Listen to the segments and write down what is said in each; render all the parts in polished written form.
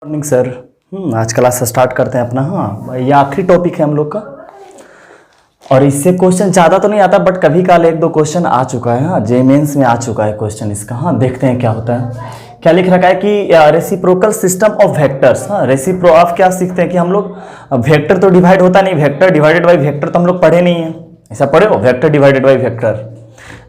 Morning sir. आज class start करते हैं अपना। हाँ, ये आखिरी टॉपिक है हम लोग का और इससे क्वेश्चन ज़्यादा तो नहीं आता बट कभी काल एक दो क्वेश्चन आ चुका है। हाँ, जे मेंस में आ चुका है क्वेश्चन इसका। हाँ, देखते हैं क्या होता है। क्या लिख रखा है कि रेसिप्रोकल सिस्टम ऑफ वेक्टर्स। हाँ, रेसिप्रो आप क्या सीखते हैं कि हम लोग वेक्टर तो डिवाइड होता नहीं, वेक्टर डिवाइडेड बाई वेक्टर तो हम लोग पढ़े नहीं है। ऐसा पढ़े हो? वेक्टर डिवाइडेड बाई वेक्टर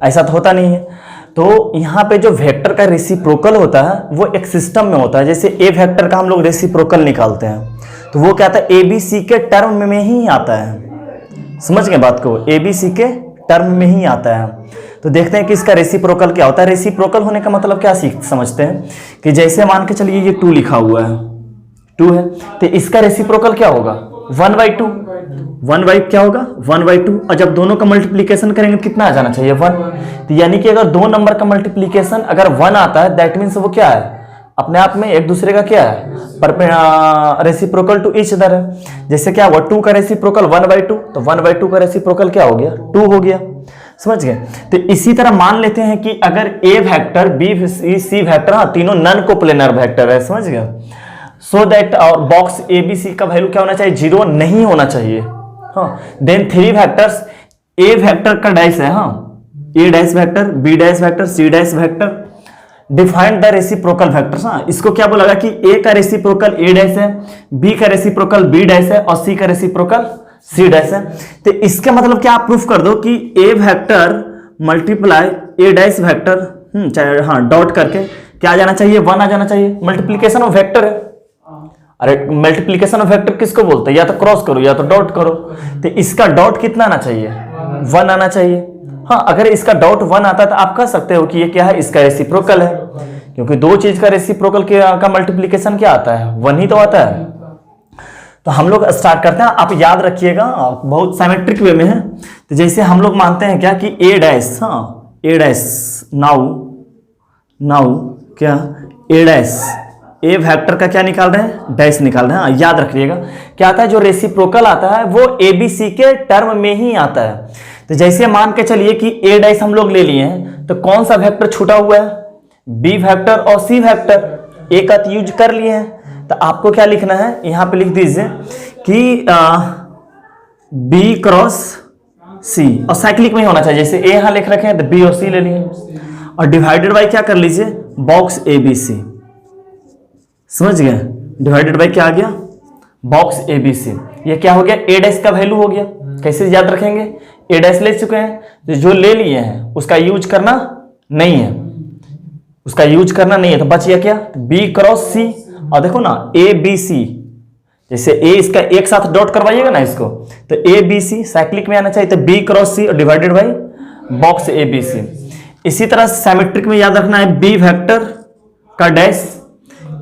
ऐसा तो होता नहीं है। तो यहाँ पे जो वेक्टर का रेसिप्रोकल होता है वो एक सिस्टम में होता है। जैसे ए वेक्टर का हम लोग रेसिप्रोकल निकालते हैं तो वो क्या आता है, ए बी सी के टर्म में ही आता है। समझ गए बात को? ए बी सी के टर्म में ही आता है। तो देखते हैं कि इसका रेसिप्रोकल क्या होता है। रेसिप्रोकल होने का मतलब क्या समझते हैं कि जैसे मान के चलिए ये 2 लिखा हुआ है, 2 है, तो इसका रेसिप्रोकल क्या होगा? 1/2। 1/, क्या होगा? 1/2। और जब दोनों का मल्टीप्लीकेशन करेंगे तो कितना आ जाना चाहिए? 1। तो यानी कि अगर दो नंबर का मल्टीप्लीकेशन अगर 1 आता है दैट मीन्स वो क्या है? अपने आप में एक दूसरे का क्या है? रेसिप्रोकल टू ईच अदर है। जैसे क्या हुआ? 2 का रेसिप्रोकल 1/2, तो 1/2 का रेसिप्रोकल क्या हो गया? 2 हो गया। समझ गए? तो इसी तरह मान लेते हैं कि अगर A vector, B, C vector, हाँ, तीनों नन कोप्लेनर वेक्टर है। समझ गए? So that box A B C का वैल्यू क्या होना चाहिए? 0 नहीं होना चाहिए। हाँ, देन 3 वेक्टर्स, ए वेक्टर का डैश है, हाँ, a dash vector, B dash vector, C dash vector, defined the reciprocal vectors. हाँ, इसको क्या बोला कि ए का रेसिप्रोकल ए डैश है, बी का रेसिप्रोकल बी डैश है और सी का रेसिप्रोकल सी डैश है। तो इसका मतलब क्या? आप प्रूफ कर दो कि A vector multiply A dash vector, हाँ, डॉट करके क्या आ जाना चाहिए? 1 आ जाना चाहिए। मल्टीप्लीकेशन ऑफ वेक्टर है। अरे मल्टीप्लीकेशन ऑफ वेक्टर किसको बोलते हैं? या तो क्रॉस करो या तो डॉट करो। तो इसका डॉट कितना आना चाहिए? 1 आना चाहिए। हाँ, अगर इसका डॉट 1 आता है तो आप कह सकते हो कि ये क्या है? इसका रेसिप्रोकल है, क्योंकि दो चीज का रेसिप्रोकल का मल्टीप्लीकेशन क्या आता है? 1 ही तो आता है। तो हम लोग स्टार्ट करते हैं। आप याद रखिएगा, बहुत साइमेट्रिक वे में है। तो जैसे हम लोग मानते हैं क्या कि ए डैश, हाँ, ए डैश, नाउ क्या ए डैश, ए वेक्टर का क्या निकाल रहे हैं? डैश निकाल रहे हैं। हाँ, याद रखिएगा क्या आता है? जो रेसिप्रोकल आता है वो ए बी सी के टर्म में ही आता है। तो जैसे मान के चलिए कि ए डैश हम लोग ले लिए हैं तो कौन सा वेक्टर छूटा हुआ है? बी वेक्टर और सी वेक्टर। ए का यूज कर लिए हैं तो आपको क्या लिखना है? यहां पे लिख दीजिए कि बी क्रॉस सी, और साइक्लिक में ही होना चाहिए। जैसे ए यहां लिख रखे हैं तो बी और सी ले लिए और डिवाइडेड बाई क्या कर लीजिए? Box A B C. समझ गए? डिवाइडेड बाई क्या आ गया? Box A B C. ये क्या हो गया? ए डैश का वैल्यू हो गया। कैसे याद रखेंगे? ए डैश ले चुके हैं तो जो ले लिए हैं उसका यूज करना नहीं है, उसका यूज करना नहीं है। तो बच गया क्या? B cross C. और देखो ना, ए बी सी, जैसे ए इसका एक साथ डॉट करवाइएगा ना इसको, तो ए बी सी साइक्लिक में आना चाहिए। तो बी क्रॉस सी और divided by box A B C. इसी तरह सिमेट्रिक में याद रखना है, बी वेक्टर का डैश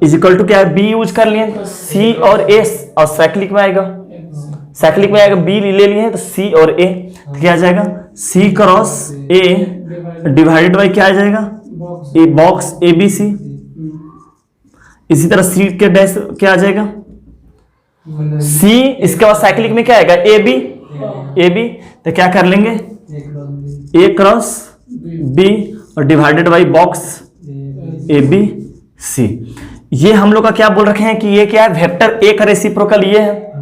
इज इक्वल टू क्या है? बी यूज कर लिए तो सी और ए, और साइक्लिक में आएगा, साइक्लिक में आएगा बी ले लिए तो सी और ए, तो क्या आ जाएगा? C cross A divided by क्या आ जाएगा? A box A B C. इसी तरह सी के डैश क्या आ जाएगा? सी, इसके बाद साइक्लिक में क्या आएगा? ए बी, ए बी, तो क्या कर लेंगे? ए क्रॉस बी और divided by box A B C. ये हम लोग का क्या बोल रखे हैं कि ये क्या है? वेक्टर ए का रेसिप्रोकल ये है।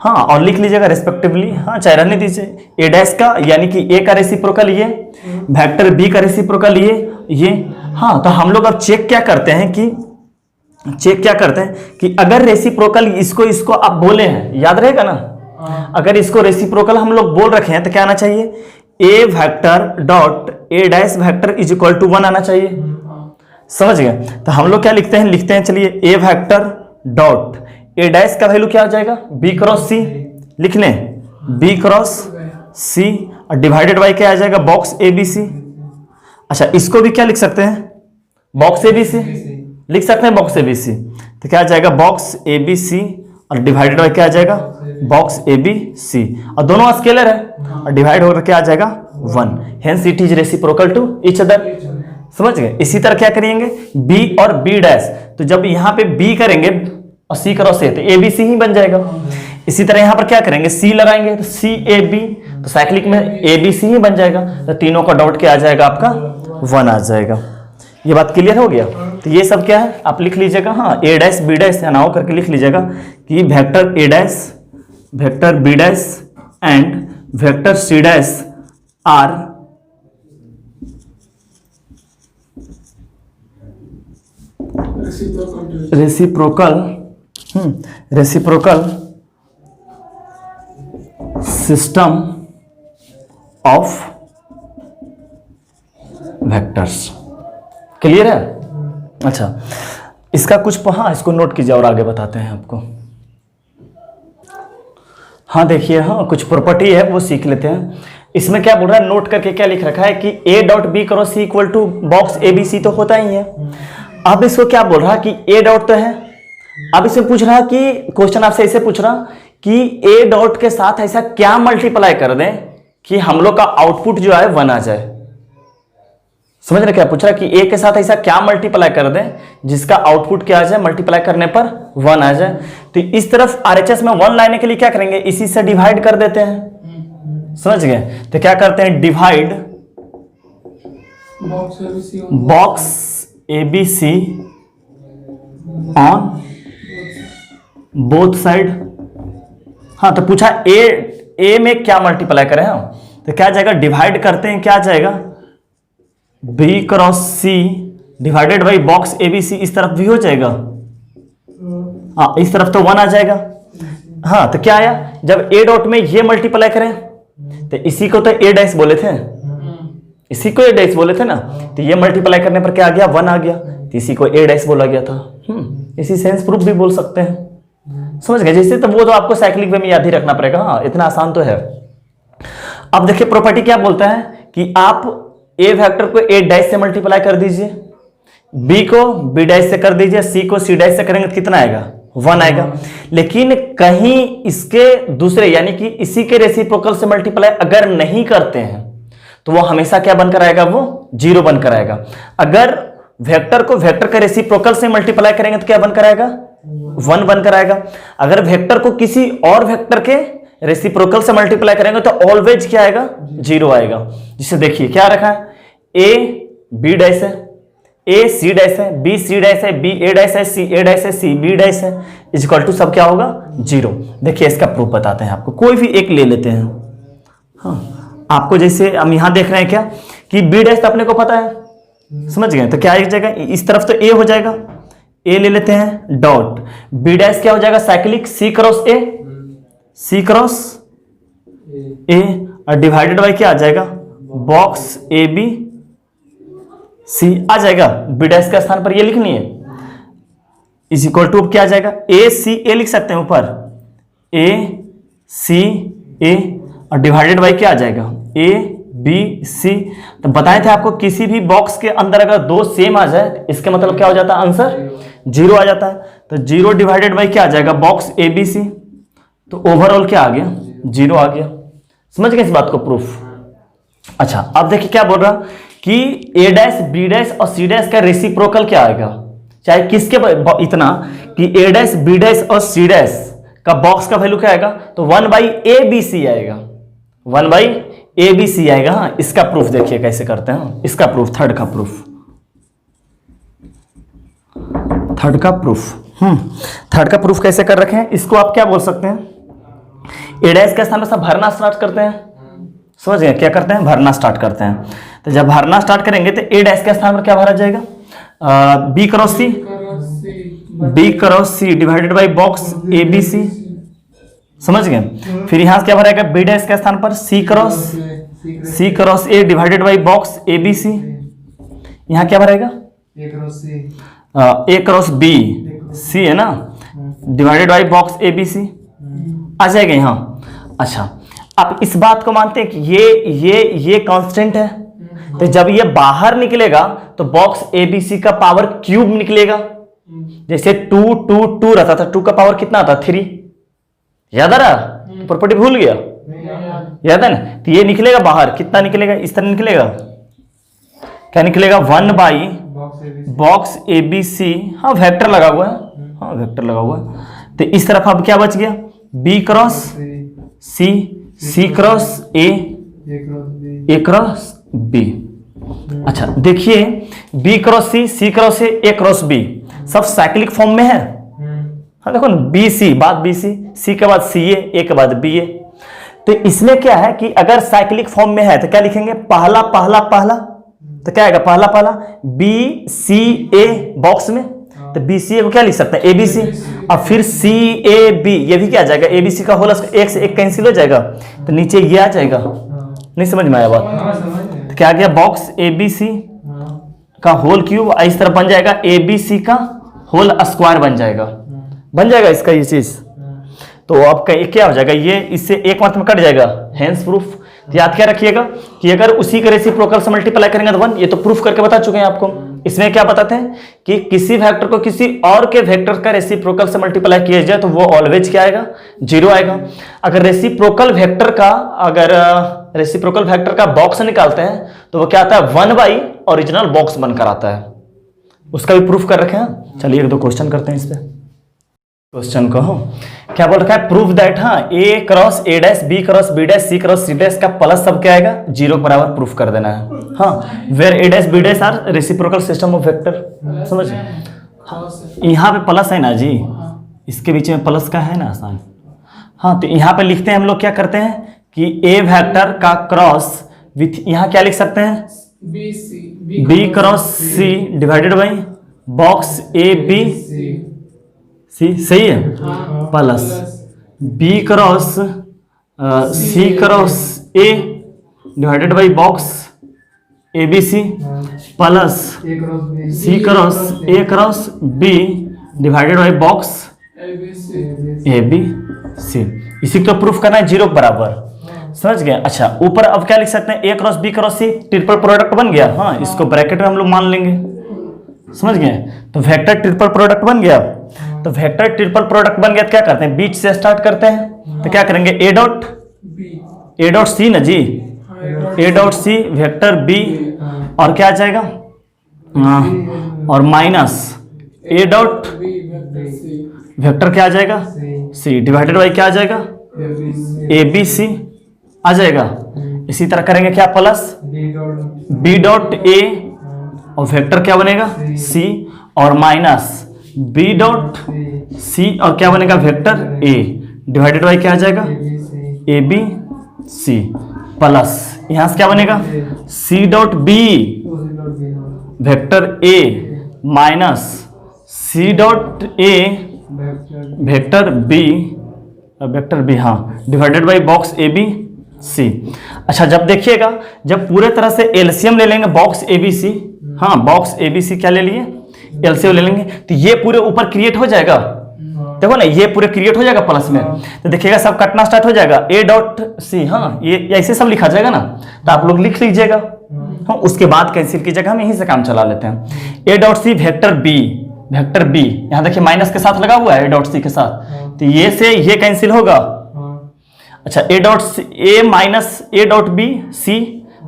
हाँ, और लिख लीजिएगा रेस्पेक्टिवली, हाँ, चाहे रहने दीजिए। ए डैश का यानी कि ए का रेसिप्रोकल ये, वेक्टर बी का रेसिप्रोकल ये। हाँ, तो हम लोग अब चेक क्या करते हैं कि अगर रेसिप्रोकल इसको आप बोले हैं, याद रहेगा ना? अगर इसको रेसिप्रोकल हम लोग बोल रखे हैं तो क्या आना चाहिए? A vector dot A dash vector is equal to 1 आना चाहिए। समझ गए? तो हम लोग क्या लिखते हैं? चलिए, ए वेक्टर डॉट ए डैश का वैल्यू क्या हो जाएगा? बी क्रॉस सी। लिख लें, बी क्रॉस सी और डिवाइडेड बाई क्या आ जाएगा? Box A B C. अच्छा, इसको भी क्या लिख सकते हैं? बॉक्स ए बी सी लिख सकते हैं, बॉक्स ए बी सी। तो क्या आ जाएगा? बॉक्स ए बी सी और डिवाइडेड बाई क्या आ जाएगा? Box A B C. और दोनों स्केलर है और डिवाइड होकर क्या आ जाएगा? 1। Hence it is reciprocal to each other. समझ गए? इसी तरह क्या करेंगे? बी और बी डैश, तो जब यहां पे बी करेंगे और सी क्रॉस ए तो ए बी सी ही बन जाएगा। इसी तरह यहां पर क्या करेंगे? सी लगाएंगे तो सी ए बी, तो साइक्लिक में ए बी सी ही बन जाएगा। तो तीनों का डॉट क्या आ जाएगा? आपका 1 आ जाएगा। ये बात क्लियर हो गया। तो ये सब क्या है आप लिख लीजिएगा, हाँ ए डैश बी डैश या नाव करके लिख लीजिएगा कि vector A dash, vector B dash and vector C dash are reciprocal system of vectors. Clear है? अच्छा, इसका कुछ हाँ इसको नोट कीजिए और आगे बताते हैं आपको। हाँ देखिए, हाँ कुछ प्रॉपर्टी है वो सीख लेते हैं। इसमें क्या बोल रहा है, नोट करके क्या लिख रखा है कि A dot B cross C equal to box A B C तो होता ही है। अब इसको क्या बोल रहा है कि ए डॉट तो है, अब इसमें पूछ रहा कि क्वेश्चन आपसे ऐसे पूछ रहा कि ए डॉट के साथ ऐसा क्या मल्टीप्लाई कर दें कि हम लोग का आउटपुट जो है 1 आ जाए। समझ रहे क्या पूछ रहा है कि ए के साथ ऐसा क्या मल्टीप्लाई कर दें जिसका आउटपुट क्या आ जाए, मल्टीप्लाई करने पर 1 आ जाए। तो इस तरफ आरएचएस में 1 लाने के लिए क्या करेंगे, इसी से डिवाइड कर देते हैं। समझ गए? तो क्या करते हैं, divide box ABC on both side. हाँ तो पूछा ए में क्या मल्टीप्लाई करें हम, तो क्या जाएगा, डिवाइड करते हैं, क्या जाएगा B cross C divided by box ABC, इस तरफ भी हो जाएगा। हाँ इस तरफ तो 1 आ जाएगा। हाँ तो क्या आया, जब ए डॉट में ये मल्टीप्लाई करें तो इसी को तो ए डैश बोले थे, इसी को ए डैश बोले थे ना, तो ये मल्टीप्लाई करने पर क्या आ गया, 1 आ गया, तो इसी को ए डैश बोला गया था। इसी सेंस प्रूफ भी बोल सकते हैं। समझ गए? जैसे तो वो तो आपको साइक्लिक वे में याद ही रखना पड़ेगा। हाँ इतना आसान तो है। अब देखिए प्रॉपर्टी क्या बोलता है कि आप ए वेक्टर को ए डैश से मल्टीप्लाई कर दीजिए, बी को बी डैश से कर दीजिए, सी को सी डैश से करेंगे तो कितना आएगा, 1 आएगा। लेकिन कहीं इसके दूसरे यानी कि इसी के रेसिप्रोकल से मल्टीप्लाई अगर नहीं करते हैं तो वो हमेशा क्या बनकर आएगा, वो 0 बनकर आएगा। अगर वेक्टर को वेक्टर के रेसिप्रोकल से मल्टीप्लाई करेंगे तो क्या बनकर आएगा, 1 बनकर आएगा। अगर वेक्टर को किसी और वेक्टर के रेसिप्रोकल से मल्टीप्लाई करेंगे तो ऑलवेज क्या आएगा, 0 आएगा। जिसे देखिए क्या रखा है, ए बी डैश है, ए सी डैश है, बी सी डैश है, बी ए डैश है, सी ए डैश है, सी बी डैश है, इज इक्वल टू सब क्या होगा, 0। देखिए इसका प्रूफ बताते हैं आपको, कोई भी एक ले लेते हैं। हाँ आपको जैसे हम यहां देख रहे हैं क्या कि बी डैश तो अपने को पता है, समझ गए? तो क्या आ जाएगा, इस तरफ तो ए हो जाएगा, ए ले लेते हैं डॉट बी डैश क्या हो जाएगा, cyclic C cross A, C cross A और डिवाइडेड बाई क्या आ जाएगा, बॉक्स ए बी सी आ जाएगा। बी डैश के स्थान पर ये लिखनी है, इज इक्वल टू क्या आ जाएगा, ए सी ए लिख सकते हैं ऊपर, ए सी ए और डिवाइडेड बाई क्या आ जाएगा, ए बी सी। तो बताए थे आपको किसी भी बॉक्स के अंदर अगर 2 सेम आ जाए इसके मतलब क्या हो जाता है, आंसर 0 आ जाता है। तो 0 डिवाइडेड बाई क्या आ जाएगा, बॉक्स ए बी सी, तो ओवरऑल क्या आ गया, 0 आ गया। समझ गए इस बात को, प्रूफ। अच्छा अब देखिए क्या बोल रहा कि ए डैश बी डैश और सी डैश का रेसिप्रोकल क्या आएगा, चाहे किसके इतना कि ए डैश बी डैश और सी डैश का बॉक्स का वैल्यू क्या आएगा, तो 1/ABC आएगा, 1/ABC आएगा। हाँ इसका प्रूफ देखिए कैसे करते हैं, इसका प्रूफ थर्ड का प्रूफ, थर्ड का प्रूफ कैसे कर रखे हैं, इसको आप क्या बोल सकते हैं, ए डैश के स्थान पर सब भरना स्टार्ट करते हैं। समझ गए क्या करते हैं, भरना स्टार्ट करते हैं। तो जब भरना स्टार्ट करेंगे तो ए डैश के स्थान पर क्या भरा जाएगा, B cross C divided by box A B C. समझ गए? फिर यहां से क्या भरेगा, बी डैश के स्थान पर c cross A divided by box A B c. यहां क्या भरेगा, ए क्रॉस बी सी है ना, divided by box A B c आ जाएगा यहां। अच्छा आप इस बात को मानते हैं कि ये कांस्टेंट है, तो जब ये बाहर निकलेगा तो बॉक्स एबीसी का पावर क्यूब निकलेगा। जैसे 2 2 2 रहता था, 2 का पावर कितना आता, 3, याद आ रहा, प्रॉपर्टी भूल गया, याद है ना। तो ये निकलेगा बाहर, कितना निकलेगा, इस तरह निकलेगा, क्या निकलेगा, 1/बॉक्स एबीसी। हाँ वेक्टर लगा हुआ है, हाँ वेक्टर लगा हुआ है। तो इस तरफ अब क्या बच गया, B cross C, C cross A cross B. अच्छा देखिए, B cross C, C cross A cross B, सब साइक्लिक फॉर्म में है। हाँ देखो ना, बी सी बाद बी सी के बाद सी ए के बाद बी ए। तो इसमें क्या है कि अगर साइक्लिक फॉर्म में है तो क्या लिखेंगे, पहला पहला पहला, तो क्या आएगा पहला पहला बी सी ए बॉक्स में, तो बी सी ए को क्या लिख सकते हैं, ए बी सी। अब फिर सी ए बी, ये भी क्या आ जाएगा, ए बी सी का होल एक से एक कैंसिल हो जाएगा, तो नीचे ये आ जाएगा। नहीं समझ में आया बात? तो क्या आ गया, बॉक्स ए बी सी का होल क्यूब इस तरह बन जाएगा, ए बी सी का होल स्क्वायर बन जाएगा इसका ये चीज। तो अब क्या हो जाएगा, ये इससे एक मात्र में कट जाएगा, हेंस प्रूफ। तो याद क्या रखिएगा कि अगर उसी के रेसिप्रोकल से मल्टीप्लाई करेंगे तो 1, ये तो प्रूफ करके बता चुके हैं आपको। इसमें क्या बताते हैं कि किसी वेक्टर को किसी और के वेक्टर का रेसिप्रोकल से मल्टीप्लाई किया जाए तो वो ऑलवेज क्या आएगा, 0 आएगा। अगर रेसिप्रोकल वेक्टर का बॉक्स निकालते हैं तो वो क्या आता है, 1 ओरिजिनल बॉक्स बनकर आता है। उसका भी प्रूफ कर रखे हैं। चलिए एक दो क्वेश्चन करते हैं इस पे। क्वेश्चन कहो क्या बोल रखा है, प्रूफ दैट, हाँ a cross a dash b cross b dash c cross c dash का प्लस सब क्या आएगा, 0 के बराबर प्रूफ कर देना है। हाँ, where A dash B dash are reciprocal system of vector. समझ, यहाँ पे प्लस है ना जी, इसके बीच में प्लस का है ना आसान। हाँ, तो यहाँ पे लिखते हैं हम लोग, क्या करते हैं कि ए वेक्टर का क्रॉस विथ, यहाँ क्या लिख सकते हैं, B cross C divided by box A B C, सही है, plus B cross C cross A divided by box A B C, plus C cross A cross B divided by box A B C. इसी को proof करना है 0 के बराबर। समझ गए? अच्छा, ऊपर अब क्या लिख सकते हैं, a cross b cross c triple product बन गया। हाँ, इसको ब्रैकेट में हम लोग मान लेंगे। समझ गए? तो वेक्टर ट्रिपल प्रोडक्ट बन गया। तो वेक्टर ट्रिपल प्रोडक्ट बन गया तो क्या करते हैं, बीच से स्टार्ट करते हैं। तो क्या करेंगे, ए डॉट सी ना जी, a dot C vector b, और क्या आ जाएगा, और माइनस ए डॉट वेक्टर क्या आ जाएगा, सी डिवाइडेड बाई क्या आ जाएगा, ए बी सी आ जाएगा। इसी तरह करेंगे क्या, प्लस बी डॉट ए और वेक्टर क्या बनेगा, सी, और माइनस बी डॉट सी और क्या बनेगा, वेक्टर ए डिवाइडेड बाई क्या आ जाएगा, ए बी सी, प्लस यहां से क्या बनेगा, c dot b vector a minus c dot A vector b, हाँ, divided by box A B C. अच्छा, जब देखिएगा, जब पूरे तरह से एलसीएम ले लेंगे बॉक्स ए बी सी, हाँ बॉक्स ए बी सी क्या ले लिए, एलसीएम ले लेंगे, तो ये पूरे ऊपर क्रिएट हो जाएगा। देखो ना, ये पूरे क्रिएट हो जाएगा प्लस में, तो देखिएगा सब कटना स्टार्ट हो जाएगा, ए डॉट सी, हाँ ये ऐसे सब लिखा जाएगा ना, तो आप लोग लिख लीजिएगा। हाँ, उसके बाद कैंसिल कीजिएगा, हम यहीं से काम चला लेते हैं। A dot C vector B, यहाँ देखिए माइनस के साथ लगा हुआ है ए डॉट सी के साथ, तो ये से ये कैंसिल होगा। अच्छा, A dot C A minus A dot B C,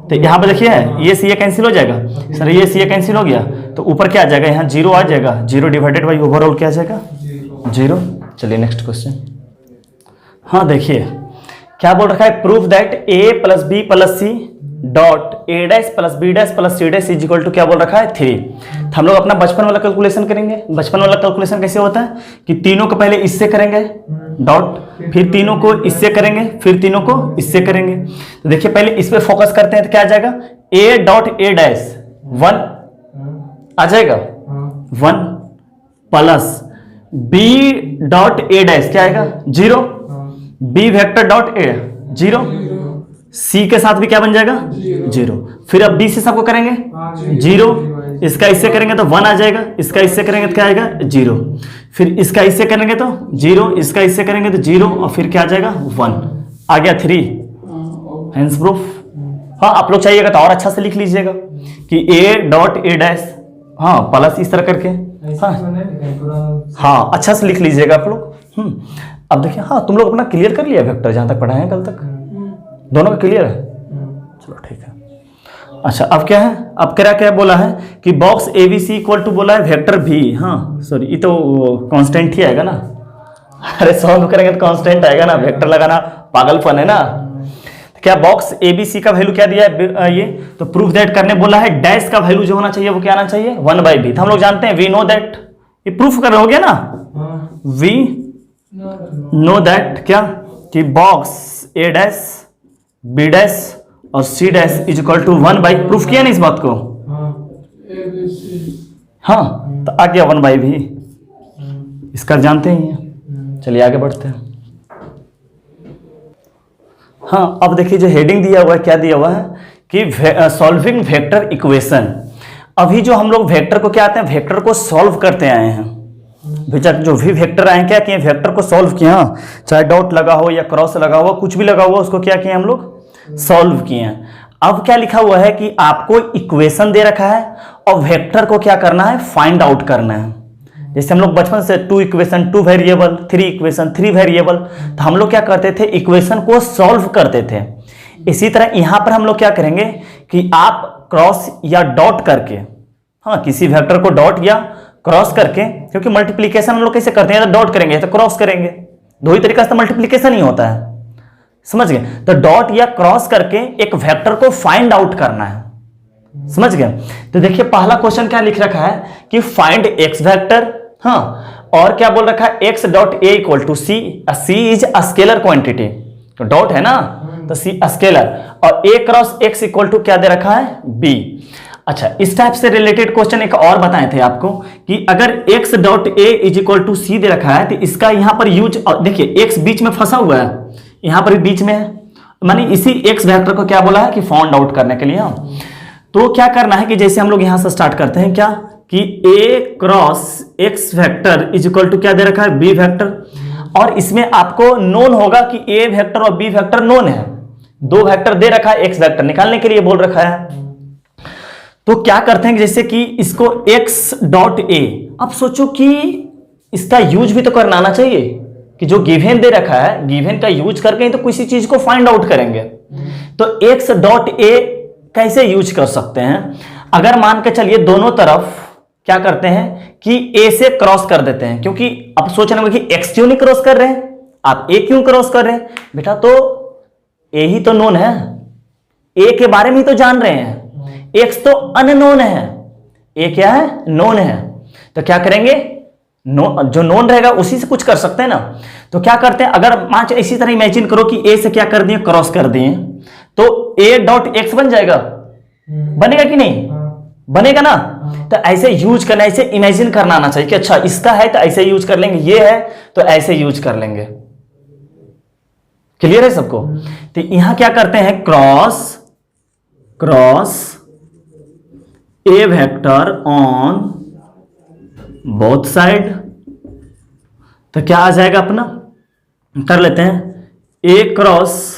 तो यहाँ पे देखिए ये सी ए कैंसिल हो जाएगा सर, ये सी ए कैंसिल हो गया, तो ऊपर क्या आ जाएगा, यहाँ 0 आ जाएगा, 0 डिवाइडेड बाई ओवरऑल क्या आ जाएगा, 0। चलिए नेक्स्ट क्वेश्चन। हाँ देखिए क्या बोल रखा है, proof that A plus B plus C dot A dash plus B dash plus C dash is equal to क्या बोल रखा है, 3। तो हम लोग अपना बचपन वाला कैलकुलेशन करेंगे। बचपन वाला कैलकुलेशन कैसे होता है कि तीनों को पहले इससे करेंगे डॉट, फिर तीनों को इससे करेंगे, फिर तीनों को इससे करेंगे। तो देखिए पहले इस पे फोकस करते हैं, तो क्या आ जाएगा, ए डॉट ए डैश 1 आ जाएगा, 1 प्लस बी डॉट ए डैश क्या आएगा, 0, B vector dot A 0, C के साथ भी क्या बन जाएगा, 0। फिर अब बी से सबको करेंगे 0, इसका इससे करेंगे तो 1 आ जाएगा, इसका इससे करेंगे तो क्या आएगा, 0, फिर इसका इससे करेंगे तो 0, इसका इससे करेंगे तो 0, और फिर क्या आ जाएगा, 1 आ गया, 3। Hence proof. हाँ, आप लोग चाहिएगा तो और अच्छा से लिख लीजिएगा कि ए डॉट ए डैश, हाँ प्लस इस तरह करके, हाँ अच्छा से लिख लीजिएगा आप लोग। अब देखिए, हाँ तुम लोग अपना क्लियर कर लिया वेक्टर, जहां तक पढ़ाए हैं कल तक, दोनों का क्लियर है, चलो ठीक है। अच्छा, अब क्या है, अब क्या बोला है कि box A B C equal to बोला है वेक्टर भी, हाँ सॉरी ये तो कांस्टेंट ही आएगा ना, अरे सॉल्व करेंगे तो कांस्टेंट आएगा ना, वेक्टर लगाना पागलपन है ना। क्या बॉक्स ए बी सी का वैल्यू क्या दिया है ये, तो प्रूफ दैट करने बोला है, डैश का वैल्यू जो होना चाहिए वो क्या आना चाहिए 1/b। तो हम लोग जानते हैं वी नो दैट, ये प्रूफ कर हो गया ना, वी नो दैट क्या कि box A dash B dash और C dash is equal to 1/, proof किया नहीं इस बात को, हाँ तो आ गया 1/b, इसका जानते ही हैं। चलिए आगे बढ़ते हैं। हाँ अब देखिए जो हेडिंग दिया हुआ है, क्या दिया हुआ है कि सॉल्विंग वेक्टर इक्वेशन। अभी जो हम लोग वेक्टर को क्या आते हैं, वेक्टर को सॉल्व करते आए हैं, बेचा जो भी वेक्टर आए क्या किए, वेक्टर को सॉल्व किया, चाहे डॉट लगा हो या क्रॉस लगा हुआ कुछ भी लगा हुआ उसको क्या किए हम लोग सॉल्व किए। अब क्या लिखा हुआ है कि आपको इक्वेशन दे रखा है और वेक्टर को क्या करना है फाइंड आउट करना है। जैसे हम लोग बचपन से 2 इक्वेशन 2 वेरिएबल, 3 इक्वेशन 3 वेरिएबल, तो हम लोग क्या करते थे इक्वेशन को सॉल्व करते थे। इसी तरह यहां पर हम लोग क्या करेंगे कि आप क्रॉस या डॉट करके, हाँ किसी वेक्टर को डॉट या क्रॉस करके, क्योंकि मल्टीप्लीकेशन हम लोग कैसे करते हैं, तो डॉट करेंगे तो क्रॉस करेंगे, दो ही तरीका से तो मल्टीप्लीकेशन ही होता है, समझ गए। तो डॉट या क्रॉस करके एक वेक्टर को फाइंड आउट करना है, समझ गए। तो देखिए पहला क्वेश्चन क्या लिख रखा है कि फाइंड एक्स वेक्टर, हाँ और क्या बोल रखा है X dot A equal to C, C is a scalar quantity, तो डॉट है ना तो सी स्केलर, और A cross X equal to क्या दे रखा है बी। अच्छा इस टाइप से रिलेटेड क्वेश्चन एक और बताए थे आपको कि अगर x dot A is equal to c दे रखा है तो इसका यहां पर यूज, देखिए x बीच में फंसा हुआ है, यहां पर भी बीच में है, मानी इसी x वेक्टर को क्या बोला है कि फाइंड आउट करने के लिए। तो क्या करना है कि जैसे हम लोग यहां से स्टार्ट करते हैं क्या कि a cross x vector is equal to क्या दे रखा है b वेक्टर, और इसमें आपको नोन होगा कि a वेक्टर और b वेक्टर नोन है, दो वेक्टर दे रखा है, x वेक्टर निकालने के लिए बोल रखा है। तो क्या करते हैं जैसे कि इसको x डॉट ए, अब सोचो कि इसका यूज भी तो करना आना चाहिए कि जो गिवन दे रखा है गिवन का यूज करके तो किसी चीज को फाइंड आउट करेंगे। तो x डॉट ए कैसे यूज कर सकते हैं, अगर मान के चलिए दोनों तरफ क्या करते हैं कि a से क्रॉस कर देते हैं, क्योंकि अब सोचना होगा कि x क्यों नहीं क्रॉस कर रहे हैं, आप a क्यों क्रॉस कर रहे हैं, बेटा तो a ही तो नोन है, a के बारे में ही तो जान रहे हैं, x तो अननोन है, a क्या है नोन है। तो क्या करेंगे जो नोन रहेगा उसी से कुछ कर सकते हैं ना। तो क्या करते हैं, अगर मान इसी तरह इमेजिन करो कि a से क्या कर दिए क्रॉस कर दिए, तो a डॉट एक्स बन जाएगा, बनेगा कि नहीं बनेगा ना। तो ऐसे यूज करना, ऐसे इमेजिन करना आना चाहिए कि अच्छा इसका है तो ऐसे यूज कर लेंगे, ये है तो ऐसे यूज कर लेंगे। क्लियर है सबको। तो यहां क्या करते हैं cross cross a vector on both side, तो क्या आ जाएगा अपना, कर लेते हैं a cross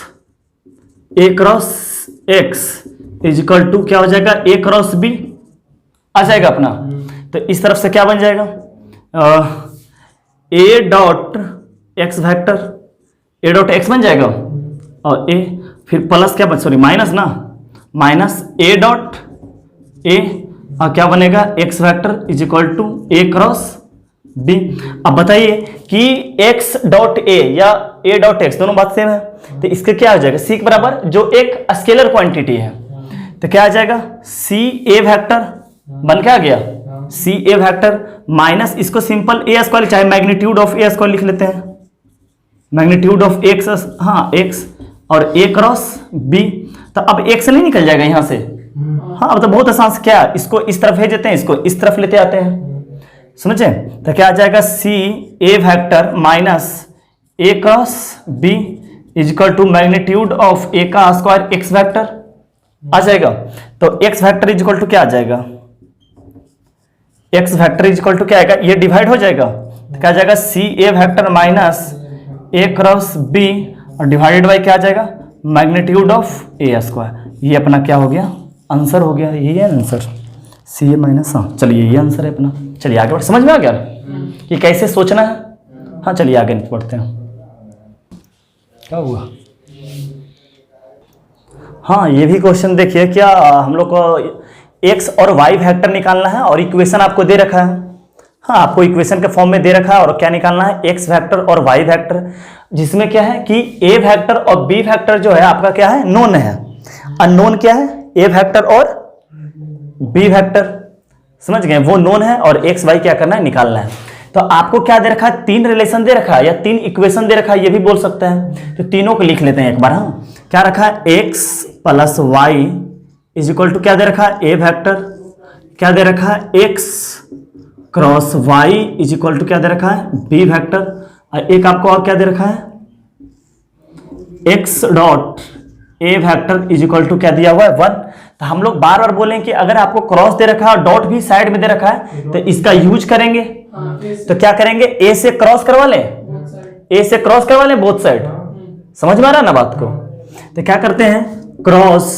x is equal to क्या हो जाएगा ए क्रॉस बी आ जाएगा अपना। तो इस तरफ से क्या बन जाएगा A dot X vector, A dot X बन जाएगा और ए फिर प्लस क्या बन, सॉरी माइनस ना, माइनस ए डॉट ए और क्या बनेगा X vector is equal to A cross B. अब बताइए कि एक्स डॉट ए या ए डॉट एक्स दोनों बात सेम है, तो इसका क्या हो जाएगा सी के बराबर जो एक स्केलर क्वांटिटी है, तो क्या आ जाएगा सी ए वेक्टर बन के आ गया सी ए वेक्टर माइनस इसको सिंपल ए स्क्वायर, चाहे मैग्नीट्यूड ऑफ ए स्क्वायर लिख लेते हैं, मैग्नीट्यूड ऑफ एक्स, हाँ एक्स और ए क्रॉस बी। तो अब एक्स नहीं निकल जाएगा यहां से, हाँ अब तो बहुत आसान से क्या इसको इस तरफ भेज देते हैं, इसको इस तरफ लेते आते हैं, समझे। तो क्या आ जाएगा c a vector minus a cross b is equal to magnitude of ए का स्क्वायर एक्स वेक्टर आ जाएगा। तो x vector is equal to क्या आ जाएगा, x vector is equal to क्या आएगा, ये डिवाइड हो जाएगा तो क्या आ जाएगा c a vector minus a cross B और डिवाइडेड बाई क्या आ जाएगा मैग्नीट्यूड ऑफ ए स्क्वायर। ये अपना क्या हो गया आंसर हो गया, यही है आंसर सी ए माइनस, हाँ चलिए ये आंसर है अपना। चलिए आगे बढ़, समझ में आ गया कि कैसे सोचना है। हाँ चलिए आगे बढ़ते हैं, क्या हुआ। हाँ ये भी क्वेश्चन देखिए, क्या हम लोग को एक्स और वाई वेक्टर निकालना है और इक्वेशन आपको दे रखा है, हाँ, आपको इक्वेशन के फॉर्म में दे रखा है और क्या निकालना है, एक्स वेक्टर और वाई वेक्टर, जिसमें क्या है कि ए वेक्टर और बी वेक्टर जो है आपका क्या है, नोन है। अननोन क्या है, ए वेक्टर और बी वेक्टर, समझ गए, वो नोन है और एक्स वाई क्या करना है, निकालना है। तो आपको क्या दे रखा है, 3 रिलेशन दे रखा है या 3 इक्वेशन दे रखा है, ये भी बोल सकते हैं। तो तीनों को लिख लेते हैं एक बार। हाँ, क्या रखा है, X plus Y is equal to क्या दे रखा है, ए वेक्टर, क्या दे रखा है, X cross Y is equal to क्या दे रखा है, बी वेक्टर, और एक आपको और क्या दे रखा है, X dot A vector is equal to क्या दिया हुआ है, 1। तो हम लोग बार बार बोलें कि अगर आपको क्रॉस दे रखा है और डॉट भी साइड में दे रखा है तो इसका यूज करेंगे। तो क्या करेंगे, ए से क्रॉस करवा लें, ए से क्रॉस करवा लें बोथ साइड। समझ में आ रहा है ना बात को। तो क्या करते हैं, cross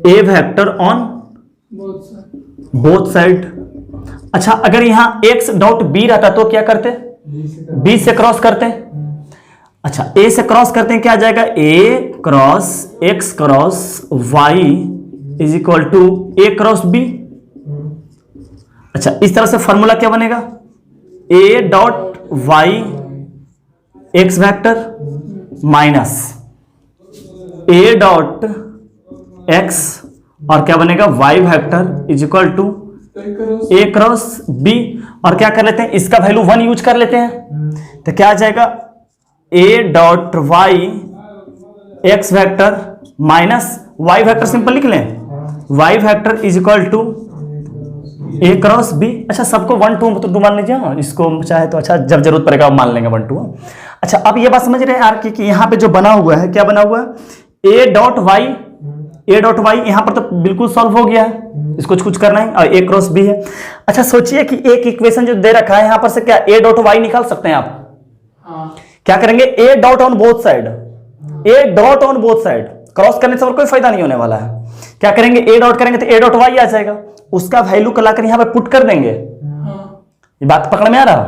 a vector on both side. अच्छा, अगर यहां एक्स डॉट बी रहता तो क्या करते, बी से क्रॉस करते हैं। अच्छा, ए से क्रॉस करते हैं, क्या आ जाएगा, a cross x cross Y is equal to A cross B. अच्छा, इस तरह से फॉर्मूला क्या बनेगा, a dot Y x vector minus A dot x और क्या बनेगा, y vector is equal to A cross B. और क्या कर लेते हैं, इसका वैल्यू 1 यूज कर लेते हैं। तो क्या आ जाएगा, A dot Y x vector minus Y vector, simple लिख लें, Y vector is equal to A cross B. अच्छा, सबको 1 2 2 मान लीजिए, इसको चाहे तो अच्छा जब जरूरत पड़ेगा मान लेंगे 1 2। अच्छा, अब ये बात समझ रहे हैं यार कि यहाँ पे जो बना हुआ है, क्या बना हुआ है, A dot Y, A dot Y यहां पर तो बिल्कुल सॉल्व हो गया है, इसको कुछ करना है, और ए क्रॉस बी है। अच्छा, सोचिए कि एक इक्वेशन जो दे रखा है यहां पर से क्या ए डॉट वाई निकाल सकते हैं आप। क्या करेंगे, ए dot on both side, A dot on both side, cross करने से और कोई फायदा नहीं होने वाला है। क्या करेंगे, ए डॉट करेंगे तो ए डॉट वाई आ जाएगा, उसका वैल्यू को लाकर यहां पे पुट कर देंगे। ये बात पकड़ में आ रहा।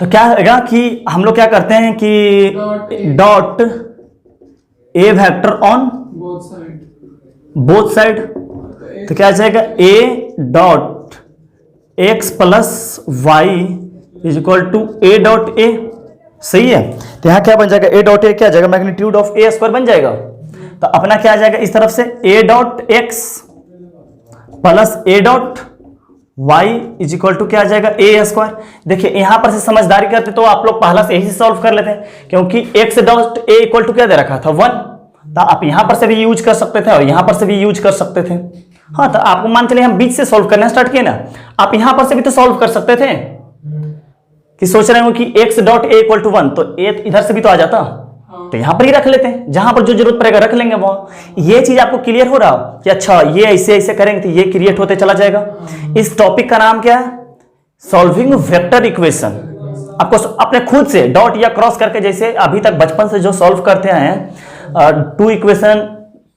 तो क्या होगा कि हम लोग क्या करते हैं कि dot A vector on both side. तो क्या आ जाएगा, A dot X plus Y is equal to A dot A. सही है। तो यहां क्या बन जाएगा, ए डॉट ए क्या आ जाएगा, मैग्नीट्यूड ऑफ ए स्क्वायर बन जाएगा। तो अपना क्या आ जाएगा इस तरफ से, A dot X plus A dot Y is equal to क्या आ जाएगा, ए स्क्वायर। देखिए यहां पर से समझदारी करते तो आप लोग पहला से यही सॉल्व कर लेते हैं, क्योंकि X dot A equal to क्या दे रखा था, 1। तो आप यहां पर से भी यूज कर सकते थे और यहां पर से भी यूज कर सकते थे। हाँ, तो आपको मान चलिए हम बीच से सॉल्व करना स्टार्ट किए ना, आप यहां पर से भी तो सॉल्व कर सकते थे कि सोच रहे हो कि x dot A equal to 1, तो ए इधर से भी तो आ जाता। तो यहां पर ही रख लेते हैं, जहां पर जो जरूरत पड़ेगा रख लेंगे वहां। ये चीज आपको क्लियर हो रहा कि अच्छा ये ऐसे ऐसे करेंगे तो ये क्रिएट होते चला जाएगा। इस टॉपिक का नाम क्या है, सॉल्विंग वेक्टर इक्वेशन। आपको अपने खुद से डॉट या क्रॉस करके, जैसे अभी तक बचपन से जो सॉल्व करते हैं 2 इक्वेशन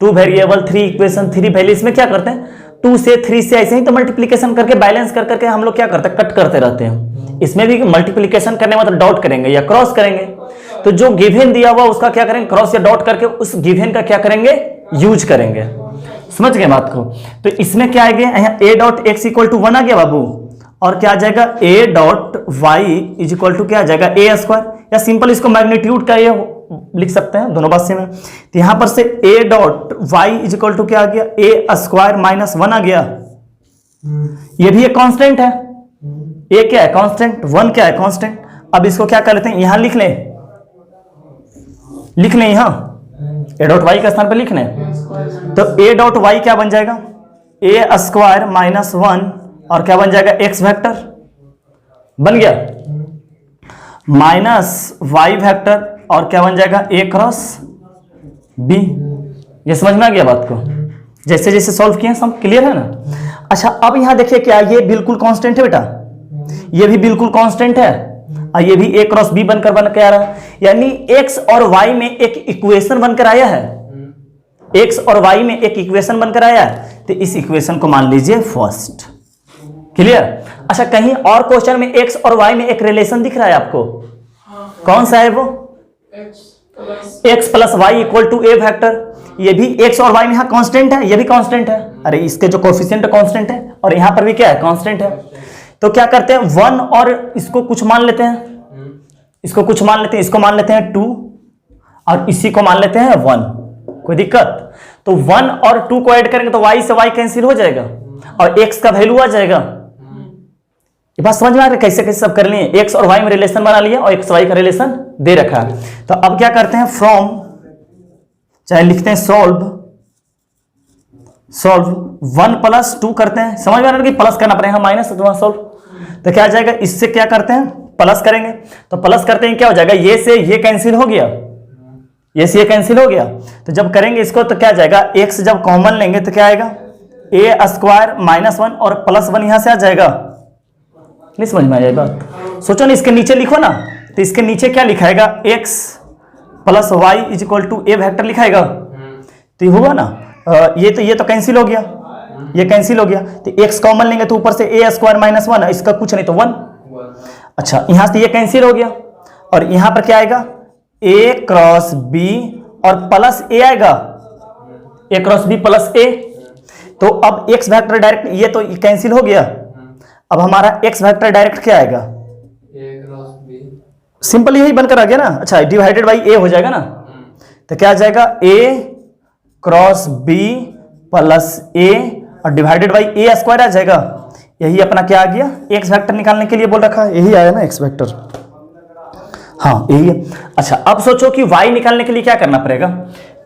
2 वेरिएबल 3 इक्वेशन 3 वैल्यू, इसमें क्या करते हैं 2 से 3 से ऐसे ही तो मल्टीप्लीकेशन करके बैलेंस कर करके हम लोग क्या करते हैं, कट करते रहते हैं। इसमें भी मल्टीप्लीकेशन करने मतलब डॉट करेंगे या क्रॉस करेंगे। तो जो गिवन दिया हुआ उसका क्या करेंगे, क्रॉस या डॉट करके उस गिवन का क्या करेंगे, यूज करेंगे। समझ गए बात को। तो इसमें क्या आ गया, यहाँ A dot X equal to 1 आ गया बाबू, और क्या आ जाएगा A dot Y is equal to क्या आ जाएगा, ए स्क्वायर, या सिंपल इसको मैग्नीट्यूड का ये लिख सकते हैं, दोनों बात सेम है। तो यहां पर से A dot Y is equal to क्या आ गया, ए स्क्वायर माइनस 1 आ गया। ये भी एक कांस्टेंट है, ए क्या है कांस्टेंट, 1 क्या है कांस्टेंट। अब इसको क्या कर लेते हैं, यहां लिख लें यहां ए डॉट वाई के स्थान पर लिख लें। तो ए डॉट वाई क्या बन जाएगा, ए स्क्वायर माइनस 1 और क्या बन जाएगा, एक्स वेक्टर बन गया, माइनस वाई वेक्टर और क्या बन जाएगा, ए क्रॉस बी। ये समझ में आ गया बात को, जैसे जैसे सॉल्व किए सब क्लियर है ना। अच्छा, अब यहां देखिए क्या ये बिल्कुल कांस्टेंट है बेटा, ये भी बिल्कुल कांस्टेंट है, और ये भी ए क्रॉस बी बनकर बन के आ रहा है। यानी एक्स और वाई में एक इक्वेशन बनकर आया है, एक्स और वाई में एक इक्वेशन बनकर आया है। तो इस इक्वेशन को मान लीजिए फर्स्ट। क्लियर। अच्छा, कहीं और क्वेश्चन में एक्स और वाई में एक रिलेशन दिख रहा है आपको, कौन सा है वो, X plus Y equal to A vector. ये भी एक्स और वाई में यहां कांस्टेंट है, ये भी कांस्टेंट है। अरे इसके जो कोफिशिएंट कांस्टेंट है और यहां पर भी क्या है कांस्टेंट है। तो क्या करते हैं 1 और इसको कुछ मान लेते हैं, इसको कुछ मान लेते हैं, इसको मान लेते हैं 2 और इसी को मान लेते हैं 1, कोई दिक्कत? तो 1 और 2 को ऐड करेंगे तो y से y कैंसिल हो जाएगा और x का वैल्यू आ जाएगा। ये बात समझ में आ रही है कैसे कैसे सब कर लिए, x और y में रिलेशन बना लिया और x y का रिलेशन दे रखा है। तो अब क्या करते हैं फ्रॉम, चाहे लिखते हैं सॉल्व 1 + 2 करते हैं, समझ में आ रहा है कि प्लस करना पड़ेगा, माइनस तो वहां सॉल्व, तो क्या आ जाएगा, इससे क्या करते हैं प्लस करेंगे, तो प्लस करते हैं क्या हो जाएगा, ये से ये कैंसिल हो गया, ये से ये कैंसिल हो गया। तो जब करेंगे इसको तो क्या आ जाएगा, x जब कॉमन लेंगे तो क्या आएगा a² - 1 और +1 यहां से आ जाएगा। नहीं समझ में आ जाए बात, सोचो ना, इसके नीचे लिखो ना, तो इसके नीचे क्या लिखाएगा, x + y = a वेक्टर लिखाएगा, तो ये होगा ना, ये तो कैंसिल हो गया, ये कैंसिल हो गया, तो x कॉमन लेंगे तो ऊपर से a² - 1, इसका कुछ नहीं तो 1। अच्छा यहां से ये कैंसिल हो गया और यहां पर क्या आएगा, a × b और प्लस a आएगा, a × b + a। तो अब x वेक्टर डायरेक्ट, ये तो कैंसिल हो गया, अब हमारा x वेक्टर डायरेक्ट क्या आएगा, a क्रॉस b, सिंपल यही बनकर आ गया ना। अच्छा डिवाइडेड बाई a हो जाएगा ना, तो क्या आ जाएगा a क्रॉस b + a और डिवाइडेड बाई a² आ जाएगा। यही अपना क्या आ गया, x वेक्टर निकालने के लिए बोल रखा है, यही आया ना x वेक्टर, हाँ यही है। अच्छा अब सोचो कि y निकालने के लिए क्या करना पड़ेगा,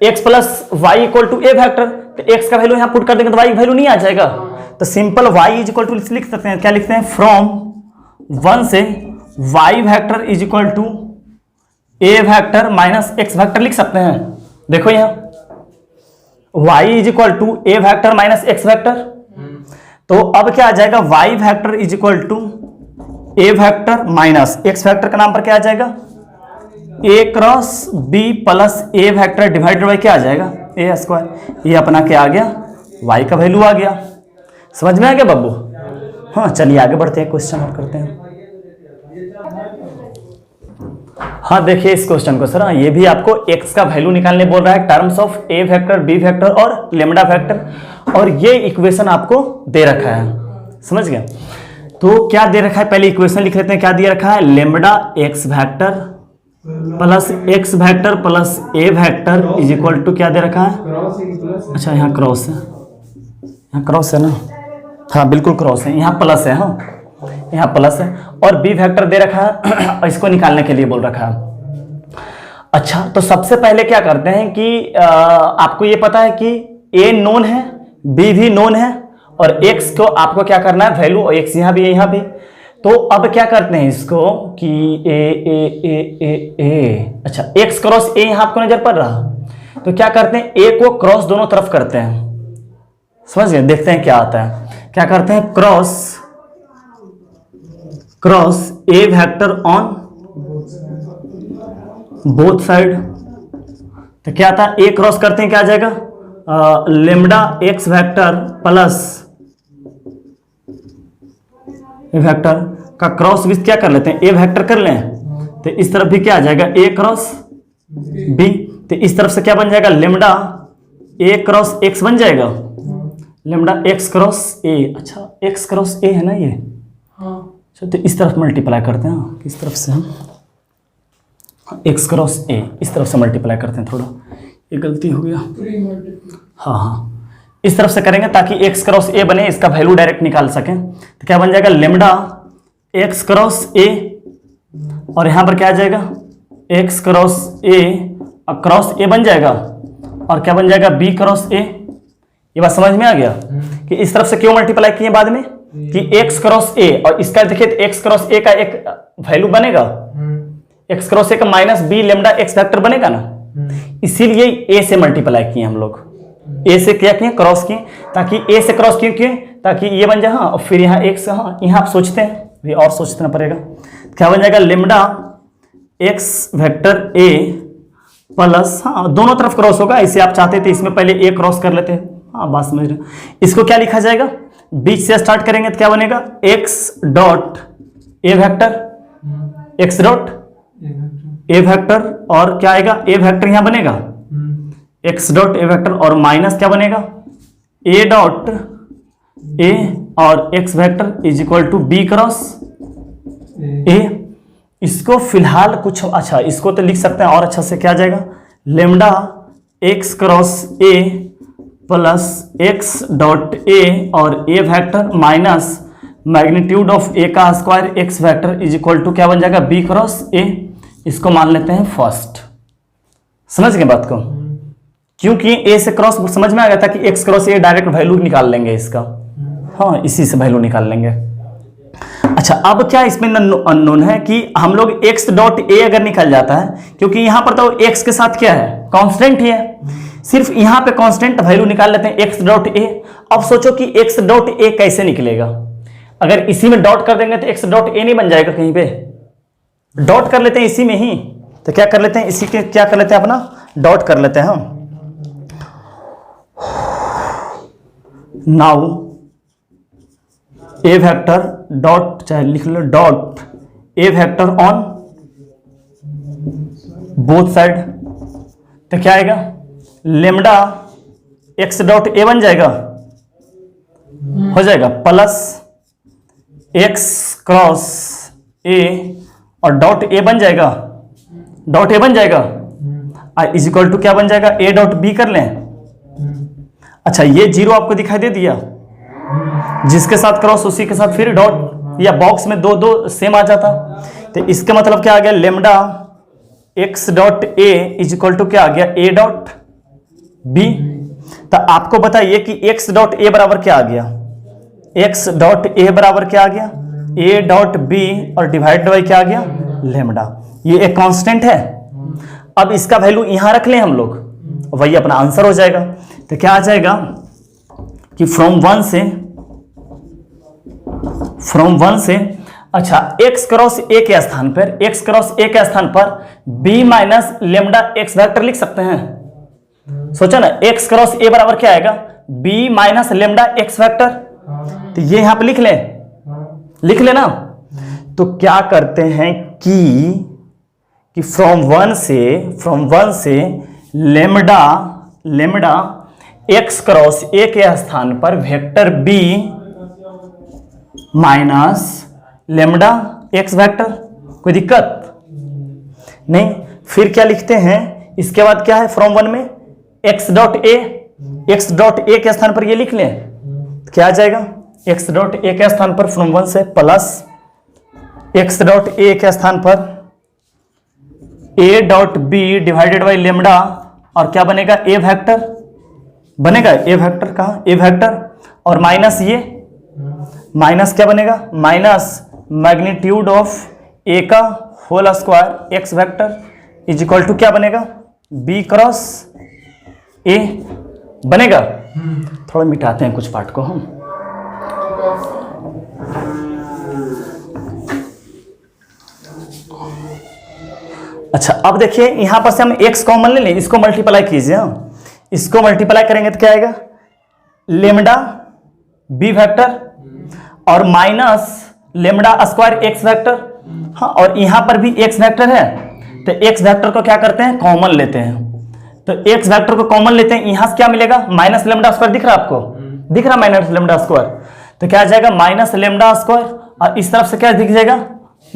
x + y = a वेक्टर, तो x का वैल्यू यहां पुट कर देंगे तो y का वैल्यू नहीं आ जाएगा, तो सिंपल y = लिख सकते हैं, क्या लिखते हैं, फ्रॉम 1 से y vector = a vector - x vector लिख सकते हैं। देखो यहां y = a vector - x vector, तो अब क्या आ जाएगा, y vector = a vector - x vector का नाम पर क्या आ जाएगा, a cross b + a vector divided by क्या आ जाएगा, a²। ये अपना क्या आ गया, y का वैल्यू आ गया। समझ में आ गया बब्बू? हाँ चलिए आगे बढ़ते हैं, क्वेश्चन और करते हैं। हाँ देखिए इस क्वेश्चन को सर, ये भी आपको x का वैल्यू निकालने बोल रहा है, terms of a vector, b vector और लैम्डा वेक्टर, और ये इक्वेशन आपको दे रखा है, समझ गए? तो क्या दे रखा है, पहले इक्वेशन लिख लेते हैं, क्या दिया रखा है, lambda x vector plus x vector plus a vector = क्या दे रखा है, अच्छा यहाँ क्रॉस है, यहाँ क्रॉस है ना, हाँ बिल्कुल क्रॉस है, यहाँ प्लस है, हाँ यहाँ प्लस है, और b वेक्टर दे रखा है और इसको निकालने के लिए बोल रखा है। अच्छा तो सबसे पहले क्या करते हैं कि आपको ये पता है कि a नोन है, b भी नोन है, और x को आपको क्या करना है, वैल्यू, x यहाँ भी है यहाँ भी, तो अब क्या करते हैं इसको कि a अच्छा x क्रॉस a यहाँ आपको नजर पड़ रहा, तो क्या करते हैं, a को क्रॉस दोनों तरफ करते हैं, समझ गए? देखते हैं क्या आता है, क्या करते हैं, cross a vector on both side, तो क्या आता है, a क्रॉस करते हैं क्या आ जाएगा, lambda x vector plus a vector का क्रॉस विथ क्या कर लेते हैं, a वेक्टर कर लें, तो इस तरफ भी क्या आ जाएगा, a क्रॉस b, तो इस तरफ से क्या बन जाएगा, लैम्डा a क्रॉस x बन जाएगा, लैम्डा x क्रॉस a। अच्छा x क्रॉस a है ना ये, अच्छा तो इस तरफ मल्टीप्लाई करते हैं, किस तरफ से हम, x क्रॉस a इस तरफ से मल्टीप्लाई करते हैं, थोड़ा ये गलती हो गया, हाँ हाँ इस तरफ से करेंगे ताकि x क्रॉस a बने, इसका वैल्यू डायरेक्ट निकाल सकें, तो क्या बन जाएगा, लैम्डा x क्रॉस a, और यहाँ पर क्या आ जाएगा, x क्रॉस a और क्रॉस a बन जाएगा, और क्या बन जाएगा, b क्रॉस a। ये बात समझ में आ गया कि इस तरफ से क्यों मल्टीप्लाई किए बाद में, कि x क्रॉस a, और इसका देखिए x क्रॉस a का एक वैल्यू बनेगा, x क्रॉस a का -b लैम्डा x वेक्टर बनेगा ना, इसीलिए a से मल्टीप्लाई किए हम लोग, a से क्या किए, क्रॉस किए, ताकि a से क्रॉस क्यों किए, ताकि ये बन जाए, हाँ और फिर यहाँ x, हाँ यहाँ आप सोचते हैं, भी और सोचना पड़ेगा, क्या बन जाएगा, lambda x vector a plus, हाँ दोनों तरफ क्रॉस होगा, इसे आप चाहते थे इसमें पहले a क्रॉस कर लेते हैं, हाँ बात समझ रहे, इसको क्या लिखा जाएगा, बीच से स्टार्ट करेंगे तो क्या बनेगा, x dot a vector, x dot a vector, और क्या आएगा, a वेक्टर यहां बनेगा, x डॉट a वेक्टर, और माइनस क्या बनेगा, a डॉट ए और X vector is equal to B cross A. इसको फिलहाल कुछ अच्छा, इसको तो लिख सकते हैं और अच्छा से, क्या आ जाएगा, lambda X cross A plus X dot A और A vector minus magnitude of ए का square x vector is equal to क्या बन जाएगा, बी क्रॉस ए। इसको मान लेते हैं फर्स्ट। समझ गए बात को, क्योंकि ए से क्रॉस समझ में आ गया था कि एक्स क्रॉस ए डायरेक्ट वैल्यू निकाल लेंगे इसका, हाँ इसी से वैल्यू निकाल लेंगे। अच्छा, अब क्या इसमें अननोन है कि हम लोग x डॉट ए अगर निकल जाता है, क्योंकि यहां पर तो x के साथ क्या है, कांस्टेंट ही है, सिर्फ यहां पे कांस्टेंट वैल्यू निकाल लेते हैं x डॉट ए। अब सोचो कि x डॉट ए कैसे निकलेगा, अगर इसी में डॉट कर देंगे तो x डॉट ए नहीं बन जाएगा, कहीं पे डॉट कर लेते हैं इसी में ही, तो क्या कर लेते हैं, इसी के क्या कर लेते हैं, अपना डॉट कर लेते हैं हम। नाउ ए वेक्टर डॉट, चाहे लिख लो dot A vector on both side, तो क्या आएगा, लेमडा एक्स डॉट ए बन जाएगा, हो जाएगा प्लस एक्स क्रॉस ए और डॉट ए बन जाएगा, डॉट ए बन जाएगा इज इक्वल टू क्या बन जाएगा, ए डॉट बी कर लें। अच्छा, ये जीरो आपको दिखाई दे दिया, जिसके साथ क्रॉस उसी के साथ फिर डॉट, या बॉक्स में दो दो सेम आ जाता, तो इसका मतलब क्या आ गया, lambda X dot A is equal to क्या आ गया, ए डॉट बी। तो आपको बताइए कि एक्स डॉट ए बराबर क्या आ गया, एक्स डॉट ए बराबर क्या आ गया, ए डॉट बी और डिवाइड बाई क्या आ गया, लेमडा। ये एक कांस्टेंट है, अब इसका वैल्यू यहां रख लें हम लोग, वही अपना आंसर हो जाएगा। तो क्या आ जाएगा कि फ्रॉम वन से अच्छा x क्रॉस ए के स्थान पर, x क्रॉस ए के स्थान पर b minus lambda x vector लिख सकते हैं। सोचो ना, x क्रॉस ए बराबर क्या आएगा, b minus lambda x vector, तो ये यहां पे लिख लेना। तो क्या करते हैं कि फ्रॉम वन से लेमडा एक्स क्रॉस ए के स्थान पर vector b minus lambda x vector, कोई दिक्कत नहीं। फिर क्या लिखते हैं, इसके बाद क्या है, फ्रॉम वन में एक्स डॉट ए के स्थान पर ये लिख लें, क्या आ जाएगा, एक्स डॉट ए के स्थान पर फ्रॉम वन से प्लस एक्स डॉट ए के स्थान पर A dot B divided by lambda, और क्या बनेगा, ए वेक्टर बनेगा, ए वेक्टर कहाँ, ए वेक्टर, और माइनस ये माइनस क्या बनेगा, माइनस मैग्नीट्यूड ऑफ ए का whole square x vector is equal to क्या बनेगा, बी क्रॉस ए बनेगा। थोड़ा मिटाते हैं कुछ पार्ट को हम। अच्छा, अब देखिए यहां पर से हम x कॉमन ले लें, इसको मल्टीप्लाई कीजिए, इसको मल्टीप्लाई करेंगे तो क्या आएगा, लेमडा बी वेक्टर और minus lambda square x vector, हाँ, और यहां पर भी एक्स वेक्टर है, तो एक्स वेक्टर को क्या करते हैं, कॉमन लेते हैं। तो एक्स वेक्टर को कॉमन लेते हैं, यहां से क्या मिलेगा, माइनस लेमडा स्क्वायर, दिख रहा है आपको, दिख रहा माइनस लेमडा स्क्वायर, तो क्या आ जाएगा, माइनस लेमडा स्क्वायर, और इस तरफ से क्या दिख जाएगा,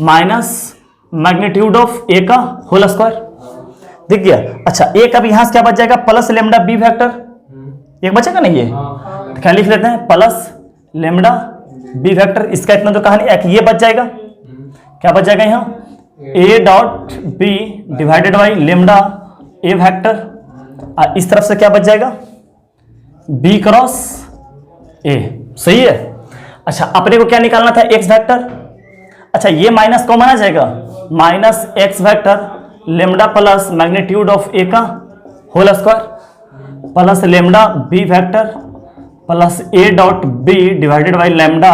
माइनस मैग्नीट्यूड ऑफ ए का होल स्क्वायर, दिख गया। अच्छा, एक अब यहां से क्या बच जाएगा, प्लस लेमडा बी वेक्टर, एक बचेगा नहीं, ये तो क्या लिख लेते हैं, प्लस लेमडा बी वेक्टर। इसका इतना तो कहानी एक ये बच जाएगा, क्या बच जाएगा यहाँ, A dot B divided by lambda A vector, और इस तरफ से क्या बच जाएगा, बी क्रॉस ए, सही है। अच्छा, अपने को क्या निकालना था, एक्स वेक्टर। अच्छा, ये माइनस कॉमन आ जाएगा, minus x vector lambda plus magnitude of ए का whole square plus lambda b vector plus A dot B divided by lambda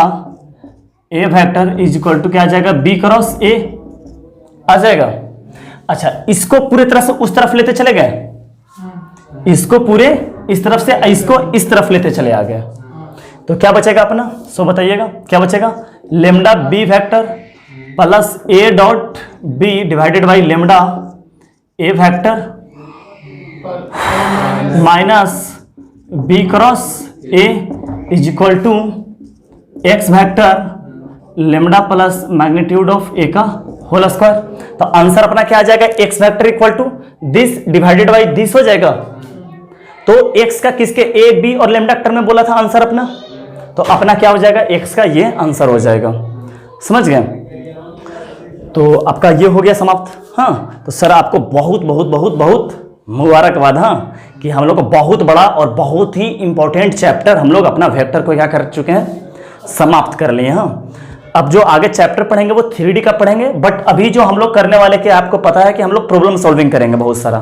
A vector is equal to क्या आ जाएगा, बी क्रॉस ए आ जाएगा। अच्छा, इसको पूरे तरह से उस तरफ लेते चले गए, इसको पूरे इस तरफ से इसको इस तरफ लेते चले आ गए, तो क्या बचेगा अपना, सो बताइएगा क्या बचेगा, lambda b vector plus A dot B divided by lambda A vector minus b cross a is equal to x vector lambda plus magnitude of ए का होल स्क्वायर। तो आंसर अपना क्या आ जाएगा, x vector equal to this divided by this हो जाएगा। तो x का किसके ए बी और लेमडा टर्म में बोला था आंसर अपना, तो अपना क्या हो जाएगा, एक्स का ये आंसर हो जाएगा। समझ गए? तो आपका ये हो गया समाप्त। हाँ, तो सर आपको बहुत बहुत बहुत बहुत मुबारकबाद। हाँ, कि हम लोग को बहुत बड़ा और बहुत ही इंपॉर्टेंट चैप्टर हम लोग अपना वेक्टर को क्या कर चुके हैं, समाप्त कर लिए। हाँ, अब जो आगे चैप्टर पढ़ेंगे वो 3D का पढ़ेंगे, बट अभी जो हम लोग करने वाले के आपको पता है कि हम लोग प्रॉब्लम सॉल्विंग करेंगे बहुत सारा।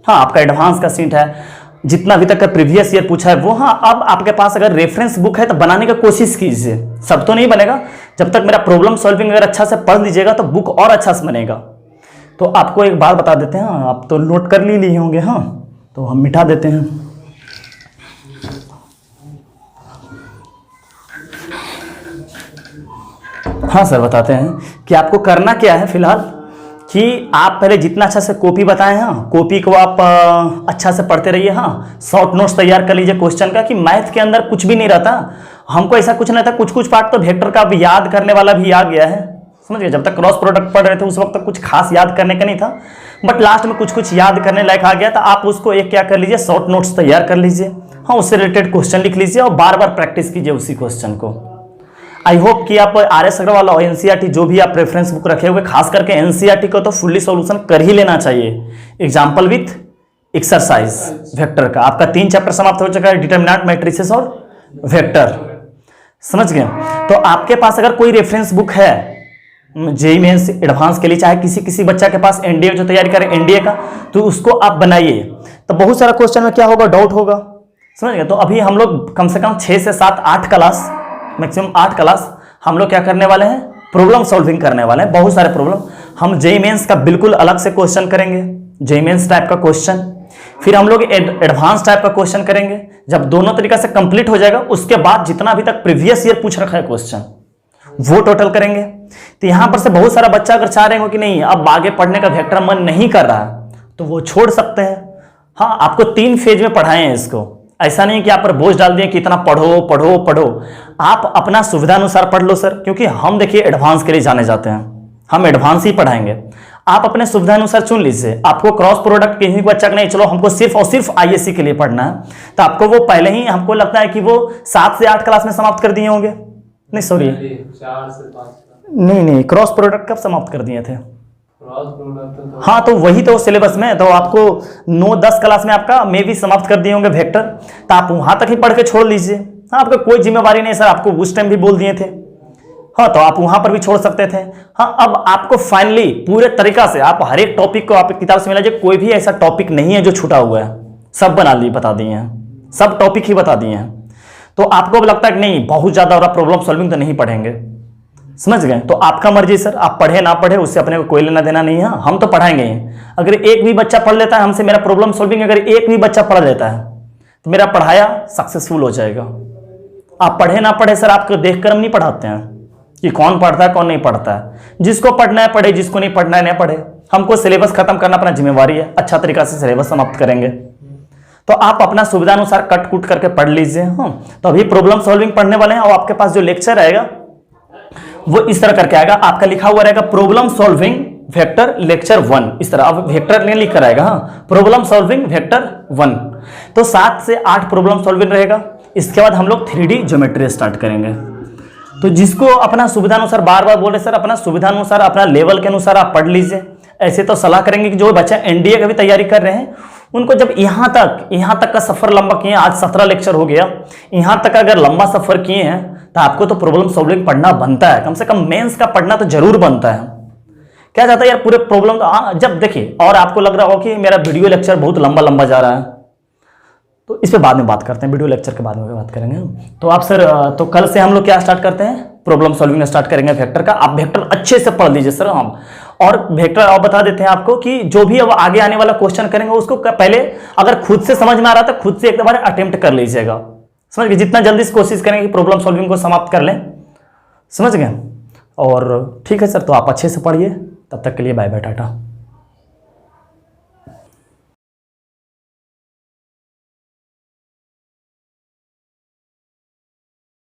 हाँ, आपका एडवांस का सीट है, जितना अभी तक का प्रीवियस ईयर पूछा है वो। हाँ, अब आपके पास अगर रेफरेंस बुक है तो बनाने का कोशिश कीजिए, सब तो नहीं बनेगा। जब तक मेरा प्रॉब्लम सॉल्विंग अगर अच्छा से पढ़ लीजिएगा तो बुक और अच्छा से बनेगा। तो आपको एक बात बता देते हैं, आप तो नोट कर ही लिए होंगे। हाँ, तो हम मिटा देते हैं। हाँ सर, बताते हैं कि आपको करना क्या है फिलहाल, कि आप पहले जितना अच्छा से कॉपी बताएं, हाँ कॉपी को आप अच्छा से पढ़ते रहिए। हाँ, शॉर्ट नोट्स तैयार कर लीजिए क्वेश्चन का, कि मैथ के अंदर कुछ भी नहीं रहता। हमको ऐसा कुछ नहीं था, कुछ कुछ पार्ट तो वेक्टर का भी याद करने वाला भी आ गया है। समझ गए? जब तक क्रॉस प्रोडक्ट पढ़ रहे थे उस वक्त तक कुछ खास याद करने का नहीं था, बट लास्ट में कुछ कुछ याद करने लायक आ गया। तो आप उसको एक क्या कर लीजिए, शॉर्ट नोट्स तैयार कर लीजिए। हाँ, उससे रिलेटेड क्वेश्चन लिख लीजिए और बार बार प्रैक्टिस कीजिए उसी क्वेश्चन को। आई होप कि आप RS अग्रवाल और NCERT जो भी आप रेफरेंस बुक रखे हुए, खास करके NCERT को तो फुल्ली सॉल्यूशन कर ही लेना चाहिए, एग्जाम्पल विथ एक्सरसाइज वेक्टर का। आपका 3 चैप्टर समाप्त हो चुका है, डिटरमिनेंट, मैट्रिसेस और वेक्टर। समझ गए? तो आपके पास अगर कोई रेफरेंस बुक है जेईई मेंस एडवांस के लिए, चाहे किसी बच्चा के पास NDA जो तैयारी करे NDA का, तो उसको आप बनाइए। तो बहुत सारा क्वेश्चन में क्या होगा, डाउट होगा। समझ गए? तो अभी हम लोग कम से कम 6 से 7 8 क्लास, मैक्सिमम 8 क्लास हम लोग क्या करने वाले हैं, प्रॉब्लम सॉल्विंग करने वाले हैं। बहुत सारे प्रॉब्लम हम जेईई मेंस का बिल्कुल अलग से क्वेश्चन करेंगे, जेईई मेंस टाइप का क्वेश्चन, फिर हम लोग एडवांस टाइप का क्वेश्चन करेंगे। जब दोनों तरीका से कंप्लीट हो जाएगा, उसके बाद जितना अभी तक प्रीवियस ईयर पूछ रखा है क्वेश्चन वो टोटल करेंगे। तो यहां पर से बहुत सारा बच्चा अगर चाह रहे हो कि नहीं अब आगे पढ़ने का वेक्टर मन नहीं कर रहा है, तो वो छोड़ सकते हैं। हाँ, आपको 3 फेज में पढ़ाए हैं इसको, ऐसा नहीं कि आप पर बोझ डाल दिए कि इतना पढ़ो पढ़ो पढ़ो। आप अपना सुविधानुसार पढ़ लो सर, क्योंकि हम देखिए एडवांस के लिए जाने जाते हैं, हम एडवांस ही पढ़ाएंगे। आप अपने सुविधानुसार चुन लीजिए। आपको क्रॉस प्रोडक्ट किसी बच्चा नहीं, चलो हमको सिर्फ और सिर्फ ISC के लिए पढ़ना है, तो आपको वो पहले ही हमको लगता है कि वो 7 से 8 क्लास में समाप्त कर दिए होंगे। नहीं सॉरी, 4 से 5 नहीं, क्रॉस प्रोडक्ट कब समाप्त कर दिए थे? क्रॉस प्रोडक्ट हाँ, तो वही तो सिलेबस में तो आपको 9-10 क्लास में आपका मे भी समाप्त कर दिए होंगे वेक्टर, तो आप वहां तक ही पढ़ के छोड़ लीजिए। हाँ, आपका कोई जिम्मेवारी नहीं सर, आपको उस टाइम भी बोल दिए थे। हाँ, तो आप वहां पर भी छोड़ सकते थे। हाँ, अब आपको फाइनली पूरे तरीका से आप हर एक टॉपिक को आप किताब से मिला लीजिए, कोई भी ऐसा टॉपिक नहीं है जो छूटा हुआ है, सब बता दिए हैं, सब टॉपिक ही बता दिए हैं। तो आपको भी लगता है कि नहीं बहुत ज्यादा और प्रॉब्लम सॉल्विंग तो नहीं पढ़ेंगे। समझ गए? तो आपका मर्जी सर, आप पढ़े ना पढ़े उससे अपने को कोई लेना देना नहीं है, हम तो पढ़ाएंगे ही। अगर एक भी बच्चा पढ़ लेता है हमसे मेरा प्रॉब्लम सॉल्विंग, अगर एक भी बच्चा पढ़ लेता है तो मेरा पढ़ाया सक्सेसफुल हो जाएगा। आप पढ़े ना पढ़े सर, आपको देखकर हम नहीं पढ़ाते हैं कि कौन पढ़ता है कौन नहीं पढ़ता है। जिसको पढ़ना है पढ़े, जिसको नहीं पढ़ना है नहीं पढ़े। हमको सिलेबस खत्म करना अपना जिम्मेवारी है, अच्छा तरीका से सिलेबस समाप्त करेंगे। तो आप अपना सुविधानुसार कट कुट करके पढ़ लीजिए। हाँ, तो अभी प्रॉब्लम सॉल्विंग पढ़ने वाले हैं और आपके पास जो लेक्चर आएगा वो इस तरह करके आएगा, आपका लिखा हुआ रहेगा प्रॉब्लम सॉल्विंग वेक्टर लेक्चर 1, इस तरह। अब वेक्टर नहीं लिख कर आएगा, हाँ, प्रॉब्लम सॉल्विंग वेक्टर 1। तो 7 से 8 प्रॉब्लम सॉल्विंग रहेगा। इसके बाद हम लोग 3D ज्योमेट्री स्टार्ट करेंगे। तो जिसको अपना सुविधानुसार, बार बार बोल रहे सर अपना सुविधानुसार, अपना लेवल के अनुसार आप पढ़ लीजिए। ऐसे तो सलाह करेंगे कि जो बच्चा NDA का भी तैयारी कर रहे हैं उनको जब यहाँ तक का सफर लंबा किए, आज 17 लेक्चर हो गया, यहाँ तक अगर लंबा सफर किए हैं तो आपको तो प्रॉब्लम सॉल्विंग पढ़ना बनता है, कम से कम मेंस का पढ़ना तो जरूर बनता है। क्या जाता है यार पूरे प्रॉब्लम, जब देखिए और आपको लग रहा हो कि मेरा वीडियो लेक्चर बहुत लंबा जा रहा है, तो इस पे बाद में बात करते हैं, वीडियो लेक्चर के बाद में बात करेंगे। तो आप सर, तो कल से हम लोग क्या स्टार्ट करते हैं, प्रॉब्लम सॉल्विंग स्टार्ट करेंगे वेक्टर का। आप वेक्टर अच्छे से पढ़ लीजिए सर। हम और वेक्टर और बता देते हैं आपको कि जो भी अब आगे आने वाला क्वेश्चन करेंगे उसको पहले अगर खुद से समझ में आ रहा था खुद से एक बार अटेम्प्ट कर लीजिएगा। समझ गए? जितना जल्दी से कोशिश करेंगे कि प्रॉब्लम सॉल्विंग को समाप्त कर लें। समझ गए? और ठीक है सर, तो आप अच्छे से पढ़िए। तब तक के लिए बाय बाय, टाटा।